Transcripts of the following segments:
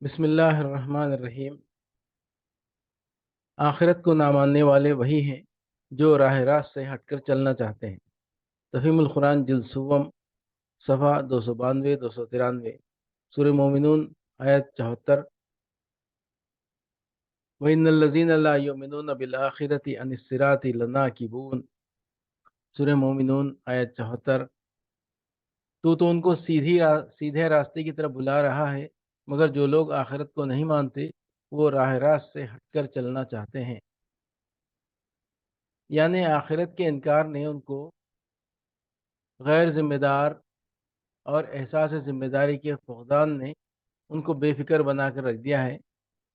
بسم اللہ الرحمن الرحیم۔ آخرت کو نہ ماننے والے وہی ہیں جو راہ راست سے ہٹ کر چلنا چاہتے ہیں۔ تفہیم القرآن جلد سوم، صفحہ 292 293، سورہ مومنون آیت 74۔ وَإِنَّ الَّذِينَ لَا يُؤْمِنُونَ بِالْآخِرَةِ عَنِ الصِّرَاطِ لَنَاكِبُونَ، سورہ مومنون آیت 74۔ تو ان کو سیدھے راستے کی طرف بلا رہا ہے، مگر جو لوگ آخرت کو نہیں مانتے وہ راہ راست سے ہٹ کر چلنا چاہتے ہیں۔ یعنی آخرت کے انکار نے ان کو غیر ذمہ دار اور احساس ذمہ داری کے فقدان نے ان کو بے فکر بنا کر رکھ دیا ہے،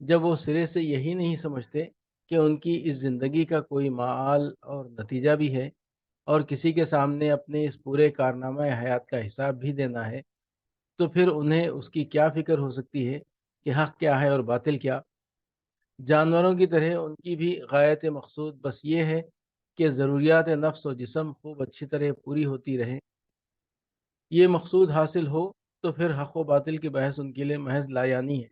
جب وہ سرے سے یہی نہیں سمجھتے کہ ان کی اس زندگی کا کوئی معال اور نتیجہ بھی ہے اور کسی کے سامنے اپنے اس پورے کارنامہ حیات کا حساب بھی دینا ہے، تو پھر انہیں اس کی کیا فکر ہو سکتی ہے کہ حق کیا ہے اور باطل کیا۔ جانوروں کی طرح ان کی بھی غایت مقصود بس یہ ہے کہ ضروریات نفس و جسم خوب اچھی طرح پوری ہوتی رہیں۔ یہ مقصود حاصل ہو تو پھر حق و باطل کی بحث ان کے لیے محض لایانی ہے،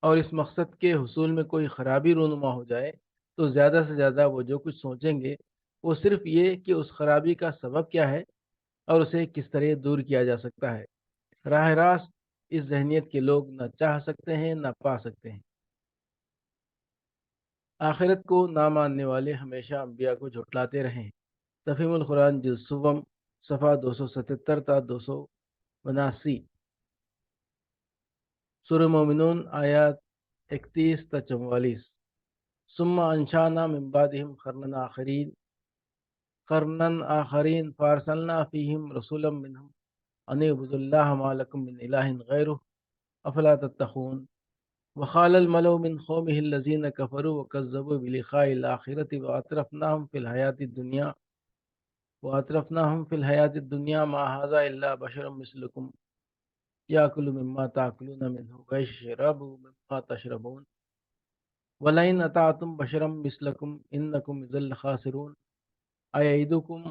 اور اس مقصد کے حصول میں کوئی خرابی رونما ہو جائے تو زیادہ سے زیادہ وہ جو کچھ سوچیں گے وہ صرف یہ کہ اس خرابی کا سبب کیا ہے اور اسے کس طرح دور کیا جا سکتا ہے۔ راہ راست اس ذہنیت کے لوگ نہ چاہ سکتے ہیں نہ پا سکتے ہیں۔ آخرت کو نہ ماننے والے ہمیشہ انبیاء کو جھٹلاتے رہے ہیں۔ تفہیم القرآن جلد سوم، صفحہ 277 تا 282، سورہ مومنون آیات 31 تا 44۔ ثم انشانا من بعدهم قرنا آخرین فارسلنا فیہم رسولا منہم ان اعبدوا اللہ ما لکم من الہ غیرہ افلا تتقون۔ وقال الملأ من قومه الذين كفروا وكذبوا بلقاء الآخرة وأترفناهم في الحياة الدنيا ما هذا إلا بشر مثلكم يأكل مما تأكلون منه ويشرب مما تشربون ولئن أطعتم بشرا مثلكم إنكم إذا لخاسرون أيعدكم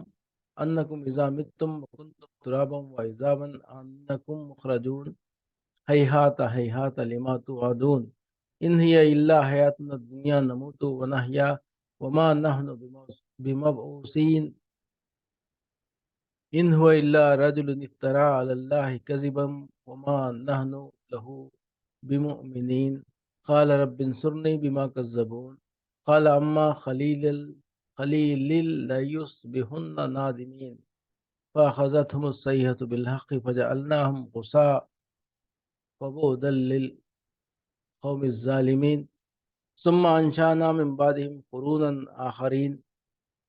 أنكم إذا متم وكنتم ترابا وعظاما أنكم مخرجون هيهات هيهات لما توعدون إن هي إلا حياتنا الدنيا نموت ونحيا وما نحن بمبعوثين إن هو إلا رجل افترى على الله كذبا وما نحن له بمؤمنين قال رب انصرني بما كذبون قال أما قليل ليصبحن نادمين فأخذتهم الصيحة بالحق فجعلناهم غثاء فبعدا للقوم الظالمين ثم أنشأنا من بعدهم قرونا آخرين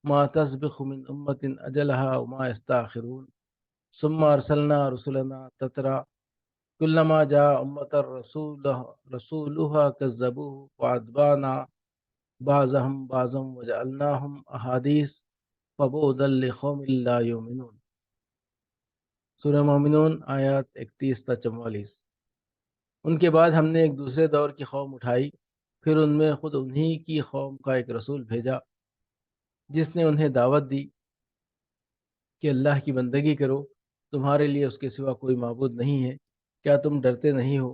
ما تسبق من أمة أجلها وما يستأخرون ثم أرسلنا رسلنا تترى كلما جاء أمة رسولها كذبوه وأتبعنا بعضهم بعضا وجعلناهم أحاديث فبعدا لقوم لا يؤمنون۔ سورہ مومنون آیات 31 تا 44۔ ان کے بعد ہم نے ایک دوسرے دور کی قوم اٹھائی، پھر ان میں خود انہی کی قوم کا ایک رسول بھیجا جس نے انہیں دعوت دی کہ اللہ کی بندگی کرو، تمہارے لیے اس کے سوا کوئی معبود نہیں ہے، کیا تم ڈرتے نہیں ہو؟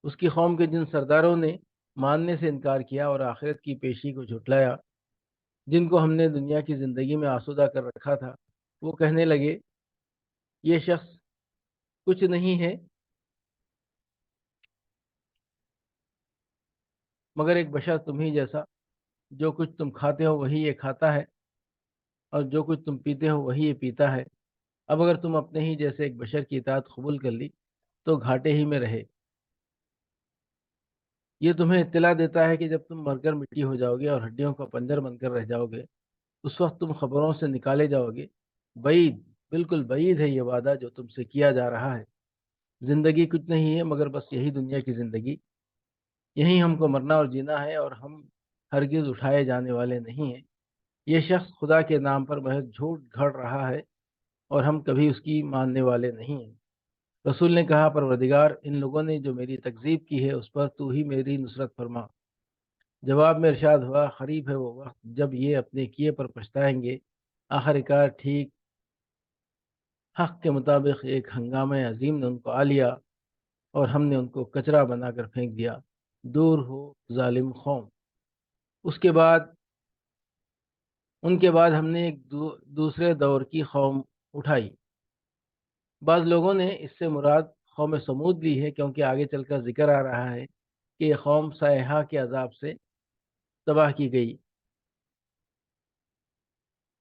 اس کی قوم کے جن سرداروں نے ماننے سے انکار کیا اور آخرت کی پیشی کو جھٹلایا، جن کو ہم نے دنیا کی زندگی میں آسودہ کر رکھا تھا، وہ کہنے لگے یہ شخص کچھ نہیں ہے مگر ایک بشر تم ہی جیسا، جو کچھ تم کھاتے ہو وہی یہ کھاتا ہے اور جو کچھ تم پیتے ہو وہی یہ پیتا ہے۔ اب اگر تم اپنے ہی جیسے ایک بشر کی اطاعت قبول کر لی تو گھاٹے ہی میں رہے۔ یہ تمہیں اطلاع دیتا ہے کہ جب تم مر کر مٹی ہو جاؤ گے اور ہڈیوں کا پنجر بن کر رہ جاؤ گے، اس وقت تم خبروں سے نکالے جاؤ گے۔ بعید، بالکل بعید ہے یہ وعدہ جو تم سے کیا جا رہا ہے۔ زندگی کچھ نہیں ہے مگر بس یہی دنیا کی زندگی، یہی ہم کو مرنا اور جینا ہے، اور ہم ہرگز اٹھائے جانے والے نہیں ہیں۔ یہ شخص خدا کے نام پر محض جھوٹ گھڑ رہا ہے اور ہم کبھی اس کی ماننے والے نہیں ہیں۔ رسول نے کہا پروردگار، ان لوگوں نے جو میری تکذیب کی ہے اس پر تو ہی میری نصرت فرما۔ جواب میں ارشاد ہوا، قریب ہے وہ وقت جب یہ اپنے کیے پر پچھتائیں گے، آخر کار ٹھیک حق کے مطابق ایک ہنگامہ عظیم نے ان کو آ لیا۔ اور ہم نے ان کو کچرا بنا کر پھینک دیا، دور ہو ظالم قوم۔ اس کے بعد ان کے بعد ہم نے ایک دوسرے دور کی قوم اٹھائی۔ بعض لوگوں نے اس سے مراد قوم سمود لی ہے، کیونکہ آگے چل کر ذکر آ رہا ہے کہ یہ قوم صیحہ کے عذاب سے تباہ کی گئی،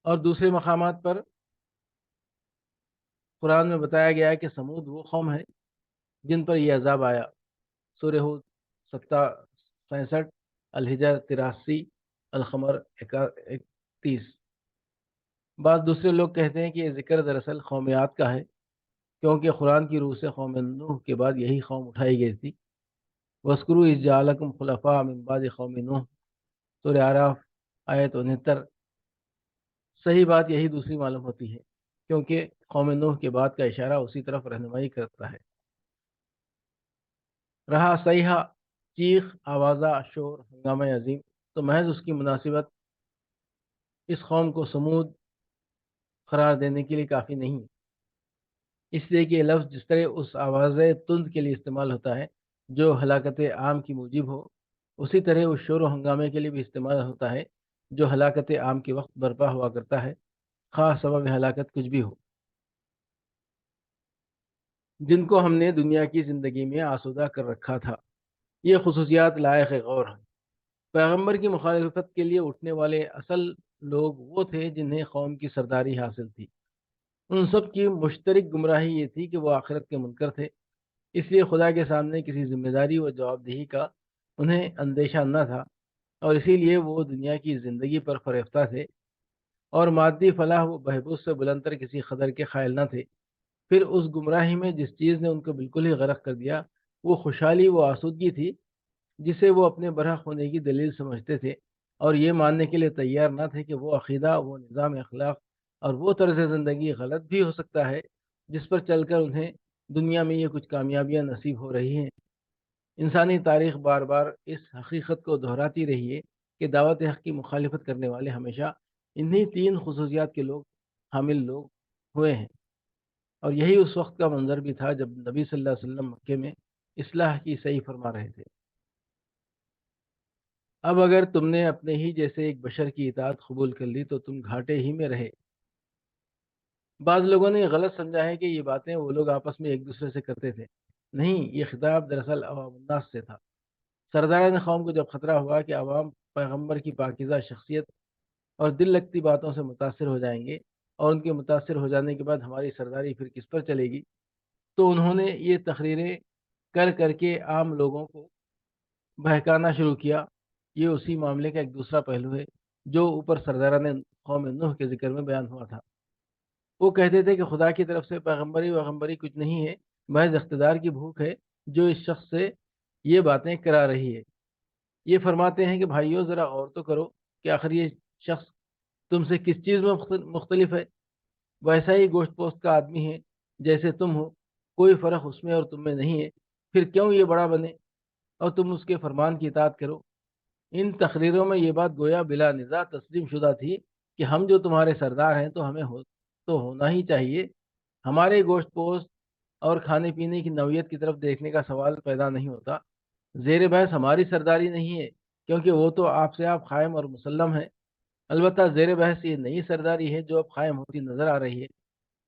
اور دوسرے مقامات پر قرآن میں بتایا گیا ہے کہ سمود وہ قوم ہے جن پر یہ عذاب آیا۔ سورہ ہود 67، الحجر 83، القمر 31۔ بعض دوسرے لوگ کہتے ہیں کہ یہ ذکر دراصل قومیات کا ہے، کیونکہ قرآن کی روح سے قوم نوح کے بعد یہی قوم اٹھائی گئی تھی۔ وَاذْكُرُوا إِذْ جَعَلَكُمْ خُلَفَاءَ مِن بَعْدِ قَوْمِ نوح، سورہ اعراف آیت 69۔ صحیح بات یہی دوسری معلوم ہوتی ہے، کیونکہ قوم نوح کے بعد کا اشارہ اسی طرف رہنمائی کرتا ہے۔ رہا صیحہ، چیخ، آوازہ، شور، ہنگامہ عظیم، تو محض اس کی مناسبت اس قوم کو سمود قرار دینے کے لیے کافی نہیں، اس لیے کہ یہ لفظ جس طرح اس آواز تند کے لیے استعمال ہوتا ہے جو ہلاکت عام کی موجب ہو، اسی طرح اس شور و ہنگامے کے لیے بھی استعمال ہوتا ہے جو ہلاکت عام کے وقت برپا ہوا کرتا ہے، خواہ سبب ہلاکت کچھ بھی ہو، جن کو ہم نے دنیا کی زندگی میں آسودہ کر رکھا تھا۔ یہ خصوصیات لائق غور ہیں۔ پیغمبر کی مخالفت کے لیے اٹھنے والے اصل لوگ وہ تھے جنہیں قوم کی سرداری حاصل تھی۔ ان سب کی مشترک گمراہی یہ تھی کہ وہ آخرت کے منکر تھے، اس لیے خدا کے سامنے کسی ذمہ داری و جواب دہی کا انہیں اندیشہ نہ تھا، اور اسی لیے وہ دنیا کی زندگی پر فریفتہ تھے، اور مادی فلاح و بہبود سے بلند تر کسی قدر کے قائل نہ تھے۔ پھر اس گمراہی میں جس چیز نے ان کو بالکل ہی غرق کر دیا وہ خوشحالی و آسودگی تھی جسے وہ اپنے برحق ہونے کی دلیل سمجھتے تھے، اور یہ ماننے کے لیے تیار نہ تھے کہ وہ عقیدہ، وہ نظام اخلاق اور وہ طرز زندگی غلط بھی ہو سکتا ہے جس پر چل کر انہیں دنیا میں یہ کچھ کامیابیاں نصیب ہو رہی ہیں۔ انسانی تاریخ بار بار اس حقیقت کو دہراتی رہی ہے کہ دعوت حق کی مخالفت کرنے والے ہمیشہ انہی تین خصوصیات کے حامل لوگ ہوئے ہیں، اور یہی اس وقت کا منظر بھی تھا جب نبی صلی اللہ علیہ وسلم مکے میں اصلاح کی صحیح فرما رہے تھے۔ اب اگر تم نے اپنے ہی جیسے ایک بشر کی اطاعت قبول کر لی تو تم گھاٹے ہی میں رہے۔ بعض لوگوں نے غلط سمجھا ہے کہ یہ باتیں وہ لوگ آپس میں ایک دوسرے سے کرتے تھے، نہیں، یہ خطاب دراصل عوام الناس سے تھا۔ سرداران قوم کو جب خطرہ ہوا کہ عوام پیغمبر کی پاکیزہ شخصیت اور دل لگتی باتوں سے متاثر ہو جائیں گے، اور ان کے متاثر ہو جانے کے بعد ہماری سرداری پھر کس پر چلے گی، تو انہوں نے یہ تقریریں کر کر کے عام لوگوں کو بہکانا شروع کیا۔ یہ اسی معاملے کا ایک دوسرا پہلو ہے جو اوپر سرداران قوم نوح کے ذکر میں بیان ہوا تھا۔ وہ کہتے تھے کہ خدا کی طرف سے پیغمبری کچھ نہیں ہے، محض اقتدار کی بھوک ہے جو اس شخص سے یہ باتیں کرا رہی ہے۔ یہ فرماتے ہیں کہ بھائیو ذرا غور تو کرو کہ آخر یہ شخص تم سے کس چیز میں مختلف ہے؟ ویسا ہی گوشت پوست کا آدمی ہے جیسے تم ہو، کوئی فرق اس میں اور تم میں نہیں ہے، پھر کیوں یہ بڑا بنے اور تم اس کے فرمان کی اطاعت کرو؟ ان تقریروں میں یہ بات گویا بلا نزاع تسلیم شدہ تھی کہ ہم جو تمہارے سردار ہیں تو ہمیں تو ہونا ہی چاہیے، ہمارے گوشت پوست اور کھانے پینے کی نوعیت کی طرف دیکھنے کا سوال پیدا نہیں ہوتا۔ زیر بحث ہماری سرداری نہیں ہے، کیونکہ وہ تو آپ سے آپ قائم اور مسلم ہے، البتہ زیر بحث یہ نئی سرداری ہے جو اب قائم ہوتی نظر آ رہی ہے۔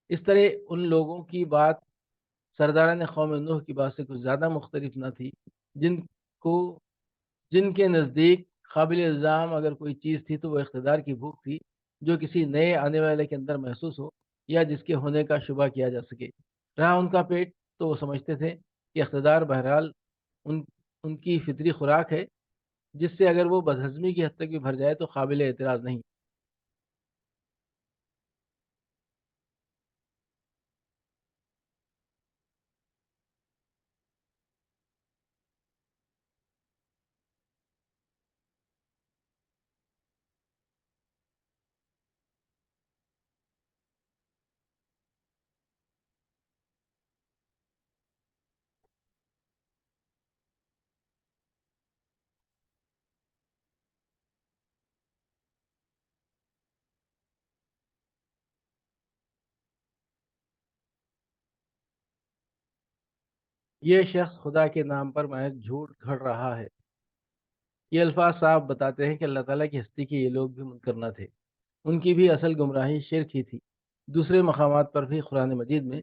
اس طرح ان لوگوں کی بات سرداران قوم نوح کی بات سے کچھ زیادہ مختلف نہ تھی، جن کو جن کے نزدیک قابل الزام اگر کوئی چیز تھی تو وہ اقتدار کی بھوک تھی جو کسی نئے آنے والے کے اندر محسوس ہو یا جس کے ہونے کا شبہ کیا جا سکے۔ رہا ان کا پیٹ تو وہ سمجھتے تھے کہ اقتدار بہرحال ان کی فطری خوراک ہے، جس سے اگر وہ بدہضمی کی حد تک بھی بھر جائے تو قابل اعتراض نہیں۔ یہ شخص خدا کے نام پر محض جھوٹ گھڑ رہا ہے۔ یہ الفاظ صاحب بتاتے ہیں کہ اللہ تعالیٰ کی ہستی کے یہ لوگ بھی منکر نہ تھے، ان کی بھی اصل گمراہی شرک ہی تھی۔ دوسرے مقامات پر بھی قرآن مجید میں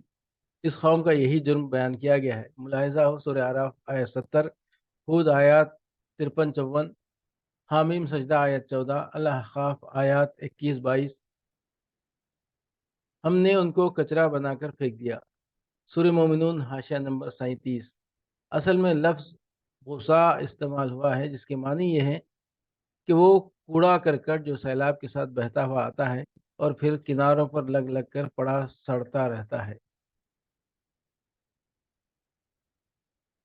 اس قوم کا یہی جرم بیان کیا گیا ہے۔ ملاحظہ ہو سورہ اعراف آیت 70، ہود آیات 53-54، حامیم سجدہ آیت 14، الاحقاف آیات 21-22۔ ہم نے ان کو کچرا بنا کر پھینک دیا، سورہ مومنون حاشیہ نمبر 37۔ اصل میں لفظ غصا استعمال ہوا ہے جس کے معنی یہ ہے کہ وہ کوڑا کرکٹ جو سیلاب کے ساتھ بہتا ہوا آتا ہے اور پھر کناروں پر لگ لگ کر پڑا سڑتا رہتا ہے۔